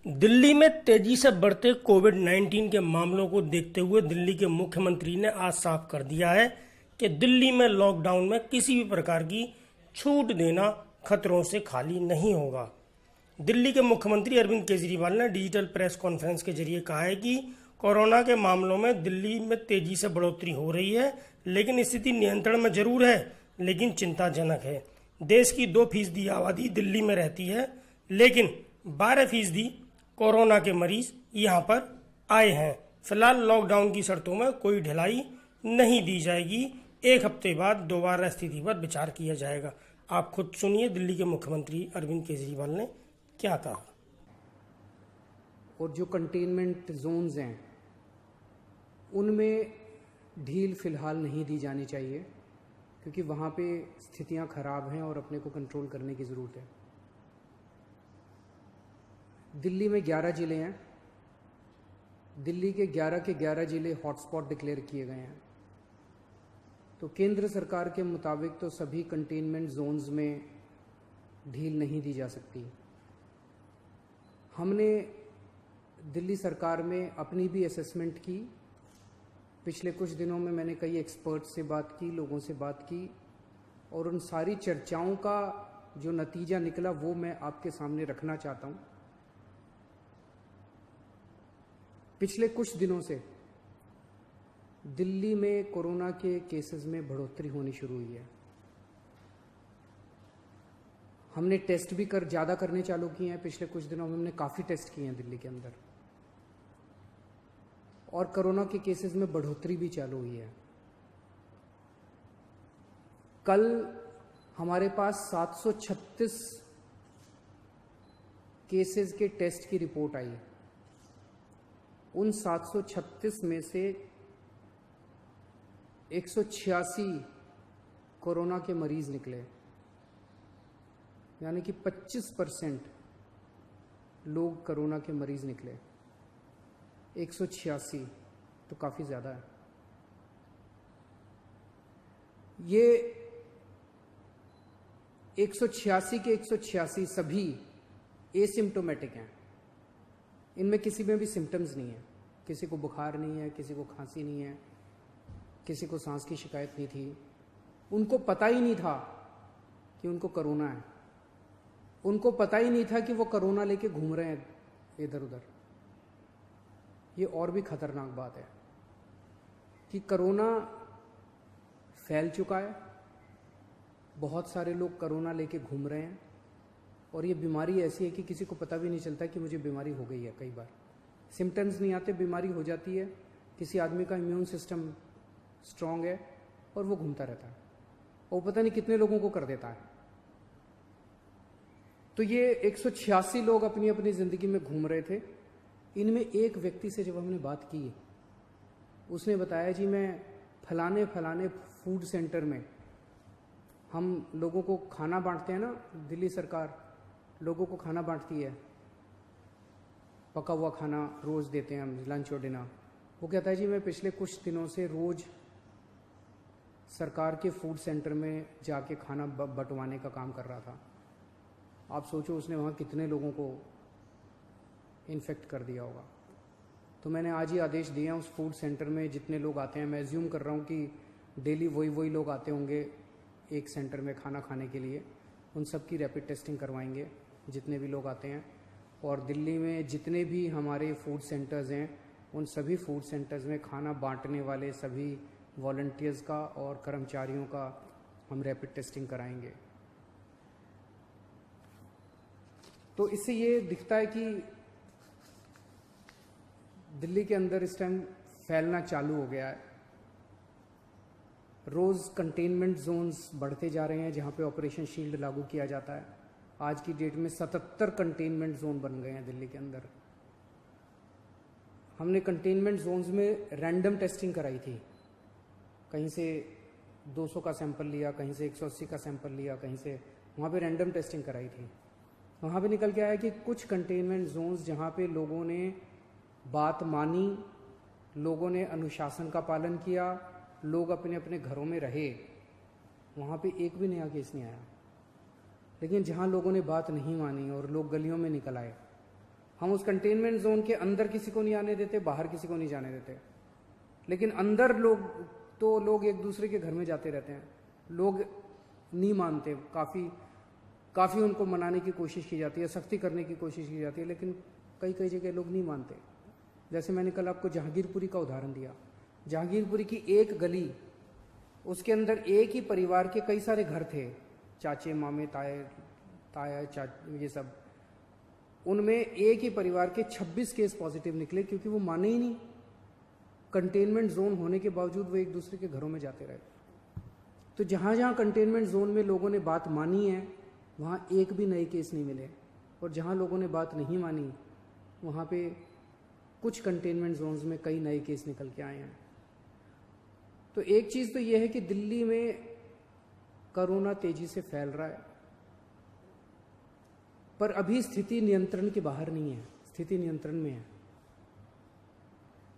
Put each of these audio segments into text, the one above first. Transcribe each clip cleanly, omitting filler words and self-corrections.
दिल्ली में तेजी से बढ़ते कोविड-19 के मामलों को देखते हुए दिल्ली के मुख्यमंत्री ने आज साफ कर दिया है कि दिल्ली में लॉकडाउन में किसी भी प्रकार की छूट देना खतरों से खाली नहीं होगा। दिल्ली के मुख्यमंत्री अरविंद केजरीवाल ने डिजिटल प्रेस कॉन्फ्रेंस के जरिए कहा है कि कोरोना के मामलों में दिल्ली में तेजी से बढ़ोतरी हो रही है, लेकिन स्थिति नियंत्रण में जरूर है, लेकिन चिंताजनक है। देश की 2% आबादी दिल्ली में रहती है, लेकिन 12% कोरोना के मरीज यहां पर आए हैं। फिलहाल लॉकडाउन की शर्तों में कोई ढिलाई नहीं दी जाएगी। एक हफ्ते बाद दोबारा स्थिति पर विचार किया जाएगा। आप खुद सुनिए दिल्ली के मुख्यमंत्री अरविंद केजरीवाल ने क्या कहा। और जो कंटेनमेंट जोन्स हैं उनमें ढील फिलहाल नहीं दी जानी चाहिए, क्योंकि वहाँ पे स्थितियाँ खराब हैं और अपने को कंट्रोल करने की ज़रूरत है। दिल्ली में 11 ज़िले हैं। दिल्ली के 11 ज़िले हॉटस्पॉट डिक्लेयर किए गए हैं। तो केंद्र सरकार के मुताबिक तो सभी कंटेनमेंट जोन्स में ढील नहीं दी जा सकती। हमने दिल्ली सरकार में अपनी भी असेसमेंट की। पिछले कुछ दिनों में मैंने कई एक्सपर्ट्स से बात की, लोगों से बात की, और उन सारी चर्चाओं का जो नतीजा निकला वो मैं आपके सामने रखना चाहता हूँ। पिछले कुछ दिनों से दिल्ली में कोरोना के केसेस में बढ़ोतरी होनी शुरू हुई है। हमने टेस्ट भी ज़्यादा करने चालू किए हैं। पिछले कुछ दिनों में हमने काफ़ी टेस्ट किए हैं दिल्ली के अंदर, और कोरोना के केसेस में बढ़ोतरी भी चालू हुई है। कल हमारे पास 736 केसेस के टेस्ट की रिपोर्ट आई। उन 736 में से 186 कोरोना के मरीज निकले, यानी कि 25% लोग कोरोना के मरीज निकले। 186 तो काफ़ी ज़्यादा है। ये 186 के 186 सभी एसिम्प्टोमेटिक हैं। इनमें किसी में भी सिम्टम्स नहीं है। किसी को बुखार नहीं है, किसी को खांसी नहीं है, किसी को सांस की शिकायत नहीं थी। उनको पता ही नहीं था कि उनको कोरोना है। उनको पता ही नहीं था कि वो कोरोना लेके घूम रहे हैं इधर उधर। ये और भी खतरनाक बात है कि कोरोना फैल चुका है। बहुत सारे लोग कोरोना लेके घूम रहे हैं, और ये बीमारी ऐसी है कि किसी को पता भी नहीं चलता कि मुझे बीमारी हो गई है। कई बार सिम्टम्स नहीं आते, बीमारी हो जाती है। किसी आदमी का इम्यून सिस्टम स्ट्रांग है और वो घूमता रहता है, और पता नहीं कितने लोगों को कर देता है। तो ये 186 लोग अपनी अपनी ज़िंदगी में घूम रहे थे। इनमें एक व्यक्ति से जब हमने बात की, उसने बताया जी मैं फलाने फलाने फूड सेंटर में, हम लोगों को खाना बांटते हैं ना, दिल्ली सरकार लोगों को खाना बांटती है, पका हुआ खाना रोज़ देते हैं हम, लंच और डिनर। वो कहता है जी मैं पिछले कुछ दिनों से रोज़ सरकार के फूड सेंटर में जाके खाना बंटवाने का काम कर रहा था। आप सोचो उसने वहाँ कितने लोगों को इन्फेक्ट कर दिया होगा। तो मैंने आज ही आदेश दिए हैं, उस फूड सेंटर में जितने लोग आते हैं, मैं एज्यूम कर रहा हूँ कि डेली वही लोग आते होंगे एक सेंटर में खाना खाने के लिए, उन सब की रैपिड टेस्टिंग करवाएंगे जितने भी लोग आते हैं। और दिल्ली में जितने भी हमारे फूड सेंटर्स हैं, उन सभी फूड सेंटर्स में खाना बांटने वाले सभी वॉलंटियर्स का और कर्मचारियों का हम रैपिड टेस्टिंग कराएंगे। तो इससे ये दिखता है कि दिल्ली के अंदर इस टाइम फैलना चालू हो गया है। रोज़ कंटेनमेंट जोन्स बढ़ते जा रहे हैं जहाँ पे ऑपरेशन शील्ड लागू किया जाता है। आज की डेट में 77 कंटेनमेंट जोन बन गए हैं दिल्ली के अंदर। हमने कंटेनमेंट जोन्स में रैंडम टेस्टिंग कराई थी। कहीं से 200 का सैंपल लिया, कहीं से 180 का सैंपल लिया, कहीं से, वहाँ पे रैंडम टेस्टिंग कराई थी। वहाँ पे निकल के आया कि कुछ कंटेनमेंट जोन्स जहाँ पे लोगों ने बात मानी, लोगों ने अनुशासन का पालन किया, लोग अपने अपने घरों में रहे, वहाँ पे एक भी नया केस नहीं आया। लेकिन जहाँ लोगों ने बात नहीं मानी और लोग गलियों में निकल आए, हम उस कंटेनमेंट जोन के अंदर किसी को नहीं आने देते, बाहर किसी को नहीं जाने देते, लेकिन अंदर लोग एक दूसरे के घर में जाते रहते हैं। लोग नहीं मानते, काफ़ी उनको मनाने की कोशिश की जाती है, सख्ती करने की कोशिश की जाती है, लेकिन कई जगह लोग नहीं मानते। जैसे मैंने कल आपको जहांगीरपुरी का उदाहरण दिया। जहांगीरपुरी की एक गली, उसके अंदर एक ही परिवार के कई सारे घर थे, चाचे मामे ताया ये सब। उनमें एक ही परिवार के 26 केस पॉजिटिव निकले, क्योंकि वो माने ही नहीं। कंटेनमेंट जोन होने के बावजूद वो एक दूसरे के घरों में जाते रहे। तो जहां जहां कंटेनमेंट जोन में लोगों ने बात मानी है, वहां एक भी नए केस नहीं मिले, और जहां लोगों ने बात नहीं मानी, वहां पे कुछ कंटेनमेंट जोन्स में कई नए केस निकल के आए हैं। तो एक चीज तो यह है कि दिल्ली में कोरोना तेजी से फैल रहा है, पर अभी स्थिति नियंत्रण के बाहर नहीं है, स्थिति नियंत्रण में है।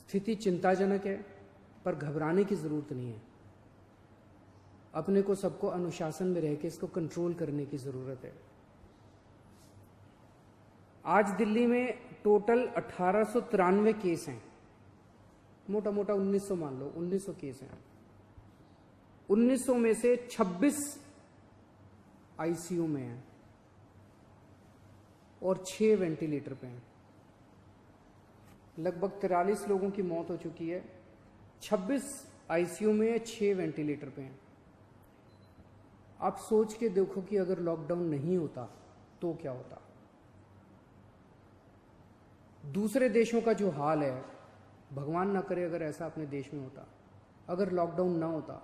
स्थिति चिंताजनक है, पर घबराने की जरूरत नहीं है। अपने को सबको अनुशासन में रह के इसको कंट्रोल करने की जरूरत है। आज दिल्ली में टोटल 1893 केस हैं, मोटा मोटा 1900 मान लो, 1900 केस हैं। 1900 में से 26 आईसीयू में हैं और 6 वेंटिलेटर पे हैं। लगभग 43 लोगों की मौत हो चुकी है। 26 आईसीयू में है, 6 वेंटिलेटर पे हैं। आप सोच के देखो कि अगर लॉकडाउन नहीं होता तो क्या होता। दूसरे देशों का जो हाल है, भगवान ना करे अगर ऐसा अपने देश में होता, अगर लॉकडाउन ना होता,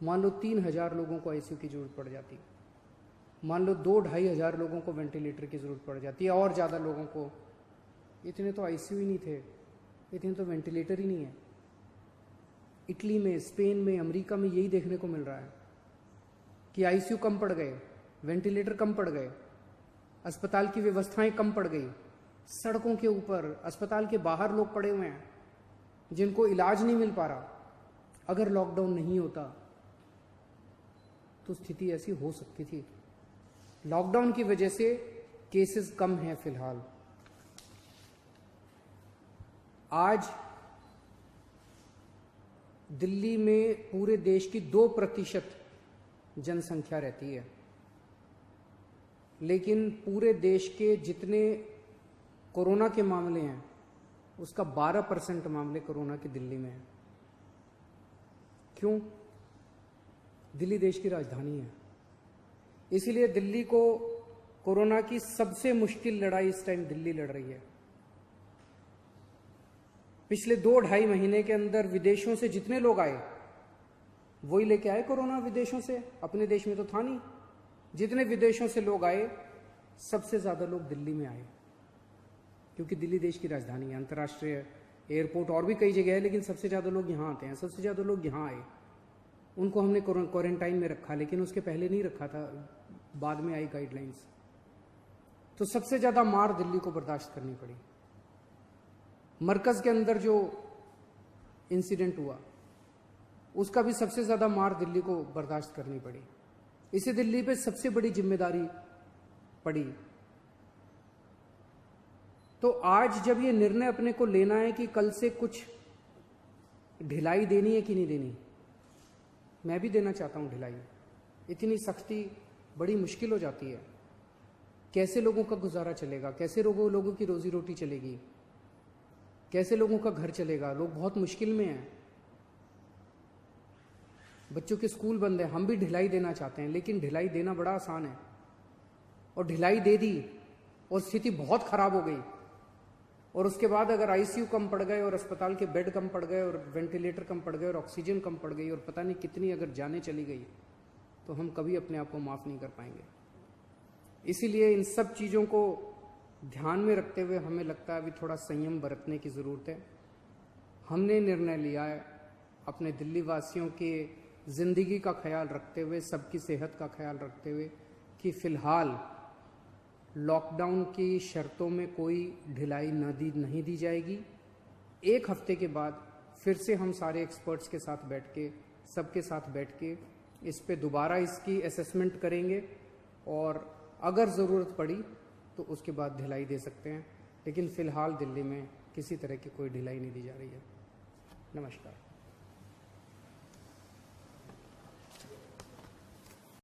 मान लो 3000 लोगों को आईसीयू की जरूरत पड़ जाती, मान लो 2-2.5 हजार लोगों को वेंटिलेटर की जरूरत पड़ जाती है, और ज्यादा लोगों को। इतने तो आईसीयू ही नहीं थे, इतने तो वेंटिलेटर ही नहीं है। इटली में, स्पेन में, अमेरिका में यही देखने को मिल रहा है कि आईसीयू कम पड़ गए, वेंटिलेटर कम पड़ गए, अस्पताल की व्यवस्थाएं कम पड़ गई। सड़कों के ऊपर, अस्पताल के बाहर लोग पड़े हुए हैं जिनको इलाज नहीं मिल पा रहा। अगर लॉकडाउन नहीं होता तो स्थिति ऐसी हो सकती थी। लॉकडाउन की वजह से केसेस कम हैं फिलहाल। आज दिल्ली में पूरे देश की 2% जनसंख्या रहती है, लेकिन पूरे देश के जितने कोरोना के मामले हैं उसका 12% मामले कोरोना के दिल्ली में है। क्यों? दिल्ली देश की राजधानी है, इसीलिए दिल्ली को कोरोना की सबसे मुश्किल लड़ाई इस टाइम दिल्ली लड़ रही है। पिछले 2-2.5 महीने के अंदर विदेशों से जितने लोग आए वही लेके आए कोरोना विदेशों से, अपने देश में तो था नहीं। जितने विदेशों से लोग आए, सबसे ज्यादा लोग दिल्ली में आए, क्योंकि दिल्ली देश की राजधानी है। अंतर्राष्ट्रीय एयरपोर्ट और भी कई जगह है, लेकिन सबसे ज्यादा लोग यहाँ आते हैं। सबसे ज्यादा लोग यहाँ आए, उनको हमने क्वारंटाइन में रखा, लेकिन उसके पहले नहीं रखा था, बाद में आई गाइडलाइंस। तो सबसे ज्यादा मार दिल्ली को बर्दाश्त करनी पड़ी। मरकज के अंदर जो इंसिडेंट हुआ उसका भी सबसे ज्यादा मार दिल्ली को बर्दाश्त करनी पड़ी। इसे दिल्ली पे सबसे बड़ी जिम्मेदारी पड़ी। तो आज जब ये निर्णय अपने को लेना है कि कल से कुछ ढिलाई देनी है कि नहीं देनी, मैं भी देना चाहता हूं ढिलाई। इतनी सख्ती बड़ी मुश्किल हो जाती है। कैसे लोगों का गुजारा चलेगा, कैसे लोगों की रोजी रोटी चलेगी, कैसे लोगों का घर चलेगा। लोग बहुत मुश्किल में हैं, बच्चों के स्कूल बंद है। हम भी ढिलाई देना चाहते हैं, लेकिन ढिलाई देना बड़ा आसान है, और ढिलाई दे दी और स्थिति बहुत खराब हो गई, और उसके बाद अगर आईसीयू कम पड़ गए और अस्पताल के बेड कम पड़ गए और वेंटिलेटर कम पड़ गए और ऑक्सीजन कम पड़ गई और पता नहीं कितनी अगर जानें चली गई, तो हम कभी अपने आप को माफ नहीं कर पाएंगे। इसीलिए इन सब चीजों को ध्यान में रखते हुए हमें लगता है अभी थोड़ा संयम बरतने की जरूरत है। हमने निर्णय लिया है अपने दिल्ली वासियों के जिंदगी का ख्याल रखते हुए, सबकी सेहत का ख्याल रखते हुए, कि फिलहाल लॉकडाउन की शर्तों में कोई ढिलाई नहीं दी जाएगी। 1 हफ्ते के बाद फिर से हम सारे एक्सपर्ट्स के साथ बैठ के, सबके साथ बैठ के इस पे दोबारा इसकी असेसमेंट करेंगे, और अगर ज़रूरत पड़ी तो उसके बाद ढिलाई दे सकते हैं। लेकिन फ़िलहाल दिल्ली में किसी तरह की कोई ढिलाई नहीं दी जा रही है। नमस्कार।